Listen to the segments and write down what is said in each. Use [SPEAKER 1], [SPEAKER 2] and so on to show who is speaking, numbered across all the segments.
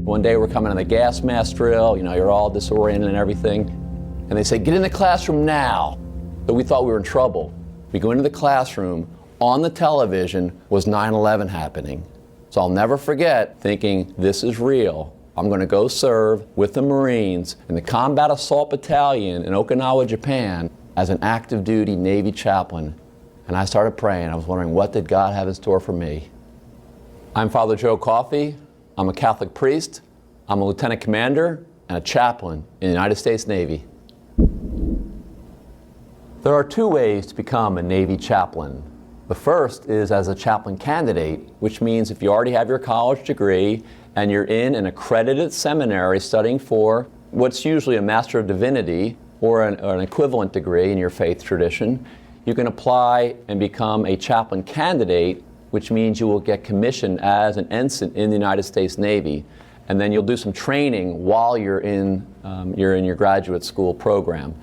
[SPEAKER 1] One day we're coming on the gas mask drill, you're all disoriented and everything. And they say, get in the classroom now. So we thought we were in trouble. We go into the classroom, on the television was 9/11 happening. So I'll never forget thinking, this is real. I'm going to go serve with the Marines in the Combat Assault Battalion in Okinawa, Japan, as an active duty Navy chaplain. And I started praying. I was wondering, what did God have in store for me? I'm Father Joe Coffey. I'm a Catholic priest. I'm a lieutenant commander and a chaplain in the United States Navy. There are two ways to become a Navy chaplain. The first is as a chaplain candidate, which means if you already have your college degree and you're in an accredited seminary studying for what's usually a Master of Divinity or an equivalent degree in your faith tradition, you can apply and become a chaplain candidate, which means you will get commissioned as an ensign in the United States Navy. And then you'll do some training while you're in your graduate school program.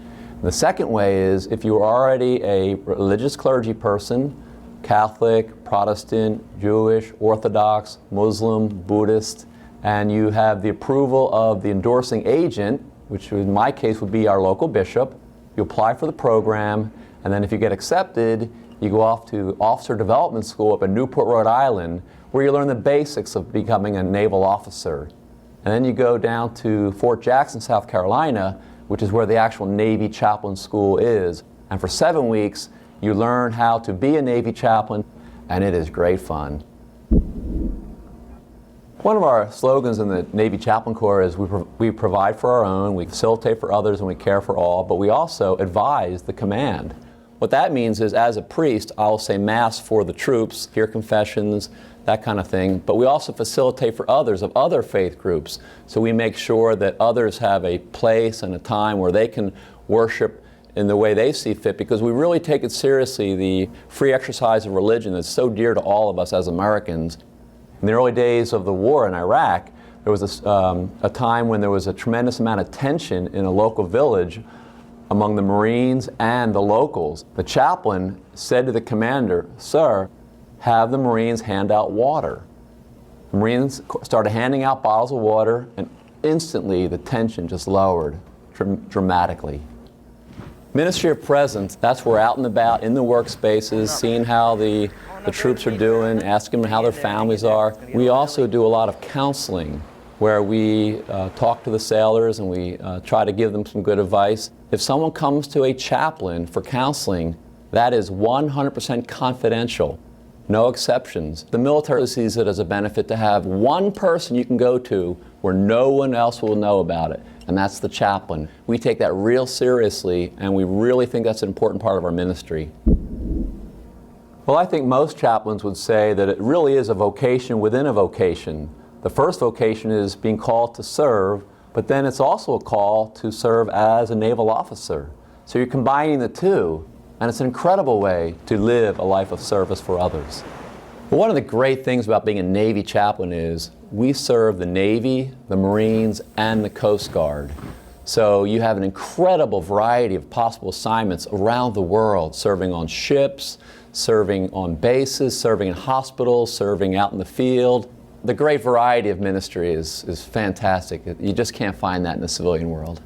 [SPEAKER 1] The second way is if you're already a religious clergy person, Catholic, Protestant, Jewish, Orthodox, Muslim, Buddhist, and you have the approval of the endorsing agent, which in my case would be our local bishop, you apply for the program, and then if you get accepted, you go off to Officer Development School up in Newport, Rhode Island, where you learn the basics of becoming a naval officer. And then you go down to Fort Jackson, South Carolina, which is where the actual Navy Chaplain School is. And for 7 weeks, you learn how to be a Navy chaplain, and it is great fun. One of our slogans in the Navy Chaplain Corps is we provide for our own, we facilitate for others, and we care for all, but we also advise the command. What that means is, as a priest, I'll say Mass for the troops, hear confessions, that kind of thing, but we also facilitate for others of other faith groups. So we make sure that others have a place and a time where they can worship in the way they see fit, because we really take it seriously, the free exercise of religion that's so dear to all of us as Americans. In the early days of the war in Iraq, there was a time when there was a tremendous amount of tension in a local village among the Marines and the locals. The chaplain said to the commander, "Sir, have the Marines hand out water." The Marines started handing out bottles of water, and instantly the tension just lowered dramatically. Ministry of Presence, that's where out and about in the workspaces, seeing how the troops are doing, asking them how their families are. We also do a lot of counseling, where we talk to the sailors and we try to give them some good advice. If someone comes to a chaplain for counseling, that is 100% confidential, no exceptions. The military sees it as a benefit to have one person you can go to where no one else will know about it, and that's the chaplain. We take that real seriously, and we really think that's an important part of our ministry. Well, I think most chaplains would say that it really is a vocation within a vocation. The first vocation is being called to serve, but then it's also a call to serve as a naval officer. So you're combining the two, and it's an incredible way to live a life of service for others. But one of the great things about being a Navy chaplain is we serve the Navy, the Marines, and the Coast Guard. So you have an incredible variety of possible assignments around the world, serving on ships, serving on bases, serving in hospitals, serving out in the field. The great variety of ministry is fantastic. You just can't find that in the civilian world.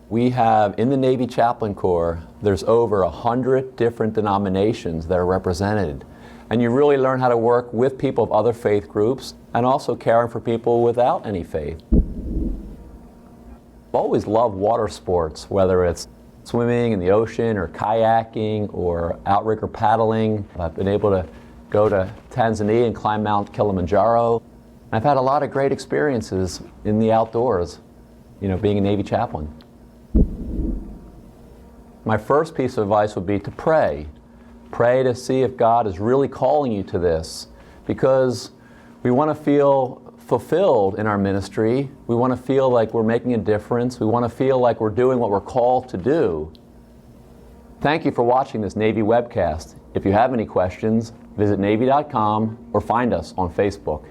[SPEAKER 1] We have, in the Navy Chaplain Corps, there's over 100 different denominations that are represented. And you really learn how to work with people of other faith groups and also caring for people without any faith. I've always loved water sports, whether it's swimming in the ocean or kayaking or outrigger paddling. I've been able to go to Tanzania and climb Mount Kilimanjaro. I've had a lot of great experiences in the outdoors, being a Navy chaplain. My first piece of advice would be to pray. Pray to see if God is really calling you to this, because we want to feel fulfilled in our ministry. We want to feel like we're making a difference. We want to feel like we're doing what we're called to do. Thank you for watching this Navy webcast. If you have any questions, visit Navy.com or find us on Facebook.